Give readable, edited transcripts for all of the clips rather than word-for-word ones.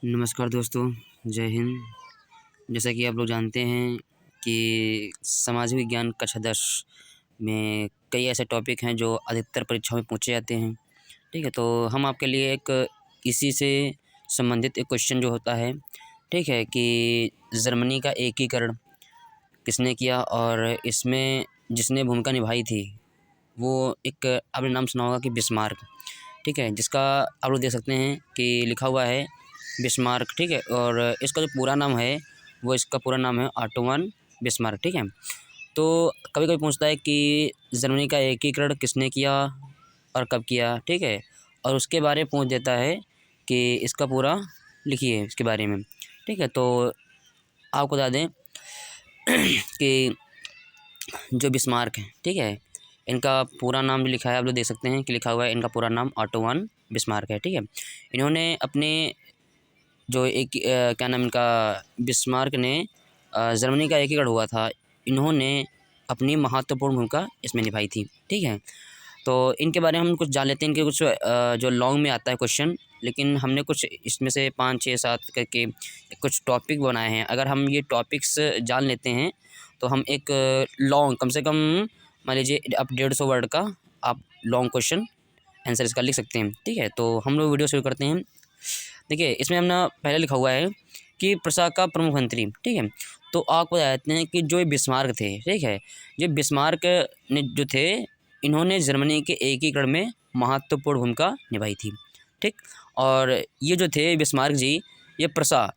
नमस्कार दोस्तों, जय हिंद। जैसा कि आप लोग जानते हैं कि सामाजिक विज्ञान कक्षा 10 में कई ऐसे टॉपिक हैं जो अधिकतर परीक्षाओं में पूछे जाते हैं। ठीक है, तो हम आपके लिए एक इसी से संबंधित एक क्वेश्चन जो होता है, ठीक है, कि जर्मनी का एकीकरण किसने किया और इसमें जिसने भूमिका निभाई थी वो एक आपने नाम सुना होगा कि बिस्मार्क। ठीक है, जिसका आप लोग देख सकते हैं कि लिखा हुआ है बिस्मार्क। ठीक है, और इसका जो पूरा नाम है वो इसका पूरा नाम है ऑटो वन बिस्मार्क। ठीक है, तो कभी कभी पूछता है कि जर्मनी का एकीकरण किसने किया और कब किया। ठीक है, और उसके बारे में पूछ देता है कि इसका पूरा लिखिए इसके बारे में। ठीक है, तो आपको बता दें कि जो बिस्मार्क है, ठीक है, इनका पूरा नाम भी लिखा है, आप लोग देख सकते हैं कि लिखा हुआ है इनका पूरा नाम ऑटो वन बिस्मार्क है। ठीक है, इन्होंने अपने जो एक क्या नाम इनका बिस्मार्क ने जर्मनी का एकीकरण हुआ था, इन्होंने अपनी महत्वपूर्ण भूमिका इसमें निभाई थी। ठीक है, तो इनके बारे में हम कुछ जान लेते हैं। इनके कुछ जो लॉन्ग में आता है क्वेश्चन, लेकिन हमने कुछ इसमें से 5, 6, 7 करके कुछ टॉपिक बनाए हैं। अगर हम ये टॉपिक्स जान लेते हैं तो हम एक लॉन्ग कम से कम मान लीजिए आप 150 वर्ड का आप लॉन्ग क्वेश्चन आंसर इसका लिख सकते हैं। ठीक है, तो हम लोग वीडियो शुरू करते हैं। देखिए, इसमें हमने पहले लिखा हुआ है कि प्रशा का प्रमुख मंत्री। ठीक है, तो आपको बता देते हैं कि जो ये बिस्मार्क थे, ठीक है, ये बिस्मार्क ने जो थे इन्होंने जर्मनी के एकीकरण में महत्वपूर्ण भूमिका निभाई थी। ठीक, और ये जो थे बिस्मार्क जी, ये प्रशा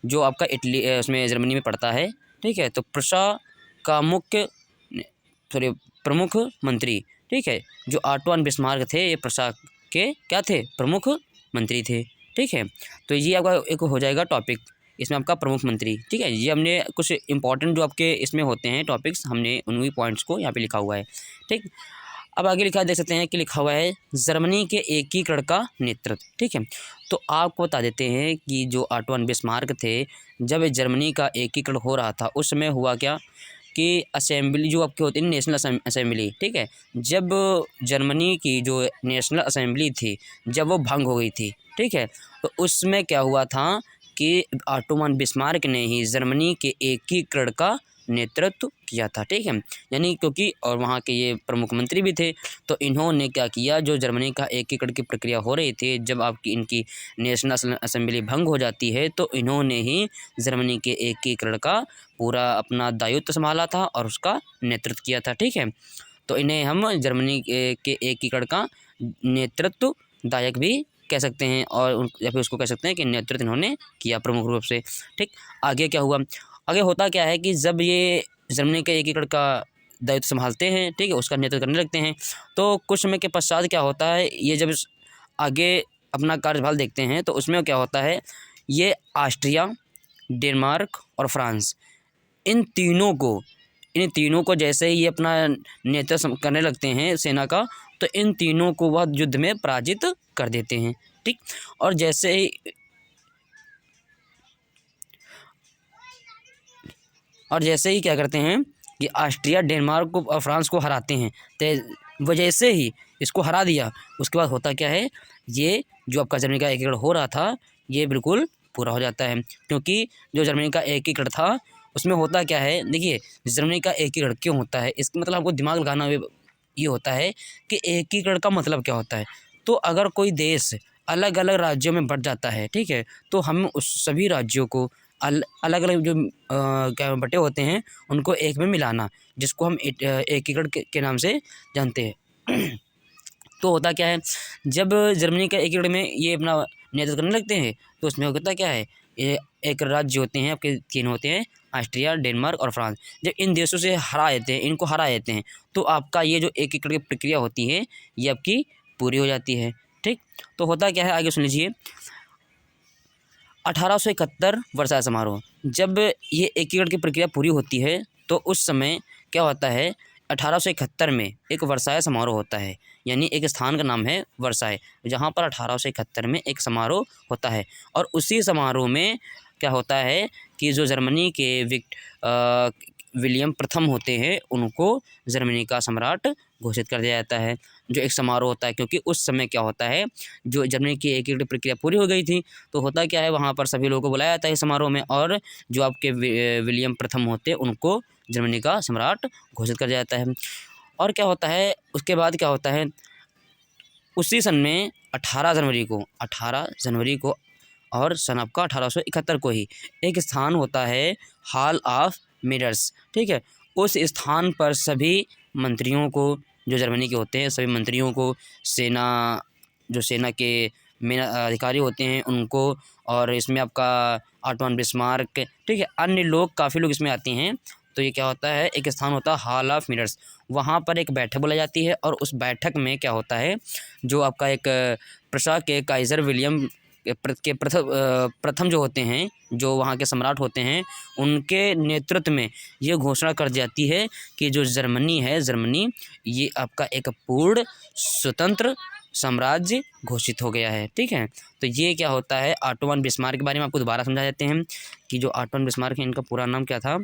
जो आपका इटली उसमें जर्मनी में पड़ता है। ठीक है, तो प्रशा का प्रमुख मंत्री। ठीक है, जो ऑटो वन बिस्मार्क थे ये प्रशा के क्या थे, प्रमुख मंत्री थे। ठीक है, तो ये आपका एक हो जाएगा टॉपिक, इसमें आपका प्रमुख मंत्री। ठीक है, ये हमने कुछ इंपॉर्टेंट जो आपके इसमें होते हैं टॉपिक्स, हमने उन्हीं पॉइंट्स को यहाँ पे लिखा हुआ है। ठीक, अब आगे लिखा देख सकते हैं कि लिखा हुआ है जर्मनी के एकीकरण का नेतृत्व। ठीक है, तो आपको बता देते हैं कि जो ऑटो वन बिस्मार्क थे, जब जर्मनी का एकीकरण हो रहा था उस समय हुआ क्या कि असेंबली जो आपकी होती है नेशनल असेंबली, ठीक है, जब जर्मनी की जो नेशनल असेंबली थी जब वो भंग हो गई थी, ठीक है, तो उसमें क्या हुआ था कि ऑटो वन बिस्मार्क ने ही जर्मनी के एकीकरण का नेतृत्व किया था। ठीक है, यानी क्योंकि और वहाँ के ये प्रमुख मंत्री भी थे, तो इन्होंने क्या किया, जो जर्मनी का एकीकरण की प्रक्रिया हो रही थी, जब आपकी इनकी नेशनल असेंबली भंग हो जाती है तो इन्होंने ही जर्मनी के एकीकरण का पूरा अपना दायित्व संभाला था और उसका नेतृत्व किया था। ठीक है, तो इन्हें हम जर्मनी के एकीकरण का नेतृत्व दायक भी कह सकते हैं, और या फिर उसको कह सकते हैं कि नेतृत्व इन्होंने किया प्रमुख रूप से। ठीक, आगे क्या हुआ, आगे होता क्या है कि जब ये जर्मनी के एकीकरण का दायित्व संभालते हैं, ठीक है, उसका नेतृत्व करने लगते हैं, तो कुछ समय के पश्चात क्या होता है, ये जब आगे अपना कार्यभार देखते हैं तो उसमें क्या होता है, ये ऑस्ट्रिया, डेनमार्क और फ्रांस, इन तीनों को जैसे ही अपना नेतृत्व करने लगते हैं सेना का, तो इन तीनों को वह युद्ध में पराजित कर देते हैं। ठीक, और जैसे ही क्या करते हैं कि ऑस्ट्रिया, डेनमार्क को और फ्रांस को हराते हैं, तो वो जैसे ही इसको हरा दिया उसके बाद होता क्या है, ये जो आपका जर्मनी का एकीकरण हो रहा था ये बिल्कुल पूरा हो जाता है। क्योंकि जो जर्मनी का एकीकरण था उसमें होता क्या है, देखिए जर्मनी का एकीकरण क्यों होता है, इसका मतलब आपको दिमाग लगाना ये होता है कि एकीकरण का मतलब क्या होता है। तो अगर कोई देश अलग अलग राज्यों में बँट जाता है, ठीक है, तो हम उस सभी राज्यों को अलग अलग जो क्या बटे होते हैं उनको एक में मिलाना, जिसको हम एकीकरण के नाम से जानते हैं। तो होता क्या है, जब जर्मनी का एकीकरण में ये अपना नेतृत्व करने लगते हैं तो उसमें होता क्या है, ये एक राज्य होते हैं आपके 3 होते हैं, ऑस्ट्रिया, डेनमार्क और फ्रांस। जब इन देशों से इनको हरा देते हैं तो आपका ये जो एकीकरण की प्रक्रिया होती है ये आपकी पूरी हो जाती है। ठीक, तो होता क्या है, आगे सुन लीजिए। 1871 वर्साय समारोह, जब ये एकीकरण की प्रक्रिया पूरी होती है तो उस समय क्या होता है, 1871 में एक वर्साय समारोह होता है, यानी एक स्थान का नाम है वर्साय, जहाँ पर 1871 में एक समारोह होता है। और उसी समारोह में क्या होता है कि जो जर्मनी के विलियम प्रथम होते हैं उनको जर्मनी का सम्राट घोषित कर दिया जाता है। जो एक समारोह होता है, क्योंकि उस समय क्या होता है, जो जर्मनी की एकीकरण प्रक्रिया पूरी हो गई थी, तो होता क्या है, वहाँ पर सभी लोगों को बुलाया जाता है इस समारोह में, और जो आपके विलियम प्रथम होते हैं उनको जर्मनी का सम्राट घोषित कर दिया जाता है। और क्या होता है, उसके बाद क्या होता है, उसी सन में 18 जनवरी को और सन आपका 1871 को ही एक स्थान होता है हॉल ऑफ मिरर्स, ठीक है। उस स्थान पर सभी मंत्रियों को, जो जर्मनी के होते हैं, सभी मंत्रियों को, जो सेना के मेन अधिकारी होते हैं उनको, और इसमें आपका ऑटो बिस्मार्क, ठीक है, अन्य लोग, काफ़ी लोग इसमें आते हैं। तो ये क्या होता है, एक स्थान होता है हॉल ऑफ मिरर्स, वहाँ पर एक बैठक बुलाई जाती है, और उस बैठक में क्या होता है, जो आपका एक प्रशा के काइज़र विलियम के प्रथम जो होते हैं, जो वहाँ के सम्राट होते हैं, उनके नेतृत्व में ये घोषणा कर दी जाती है कि जो जर्मनी ये आपका एक पूर्ण स्वतंत्र साम्राज्य घोषित हो गया है, ठीक है। तो ये क्या होता है, ऑटो बिस्मार्क के बारे में आपको दोबारा समझा देते हैं कि जो ऑटो बिस्मार्क है, इनका पूरा नाम क्या था,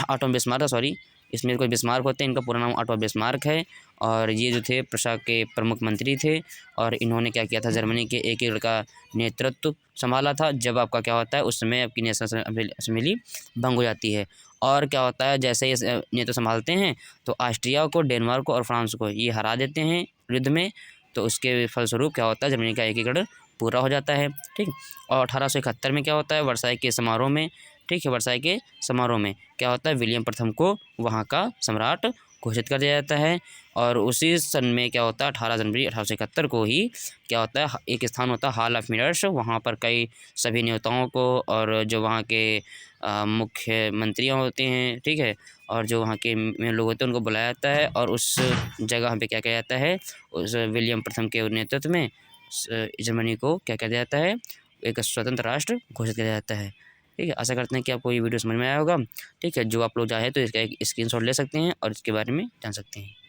ऑटो बिस्मार्क, सॉरी, इसमें कोई बिस्मार्क होते हैं, इनका पूरा नाम ऑटो बिस्मार्क है, और ये जो थे प्रशा के प्रमुख मंत्री थे, और इन्होंने क्या किया था, जर्मनी के एकीकरण का नेतृत्व संभाला था। जब आपका क्या होता है, उस समय आपकी नेशनल असेंबली भंग हो जाती है, और क्या होता है, जैसे ये नेतृत्व संभालते हैं तो ऑस्ट्रिया को, डेनमार्क को और फ्रांस को ये हरा देते हैं युद्ध में। तो उसके फलस्वरूप क्या होता है, जर्मनी का एकीकरण पूरा हो जाता है, ठीक। और 1871 में क्या होता है, वर्साई के समारोह में, ठीक है, वर्साई के समारोह में क्या होता है, विलियम प्रथम को वहाँ का सम्राट घोषित कर दिया जाता है। और उसी सन में क्या होता है, 18 जनवरी 1871 को ही क्या होता है, एक स्थान होता है हॉल ऑफ मिरर्स, वहाँ पर कई सभी नेताओं को, और जो वहाँ के मुख्य मंत्रियाँ होते हैं, ठीक है, और जो वहाँ के मेन लोग होते हैं उनको बुलाया जाता है, और उस जगह पे क्या किया जाता है, उस विलियम प्रथम के नेतृत्व में जर्मनी को क्या किया जाता है, एक स्वतंत्र राष्ट्र घोषित किया जाता है, ठीक है। आशा करते हैं कि आपको ये वीडियो समझ में आया होगा, ठीक है। जो आप लोग चाहे तो इसका एक स्क्रीनशॉट ले सकते हैं और इसके बारे में जान सकते हैं।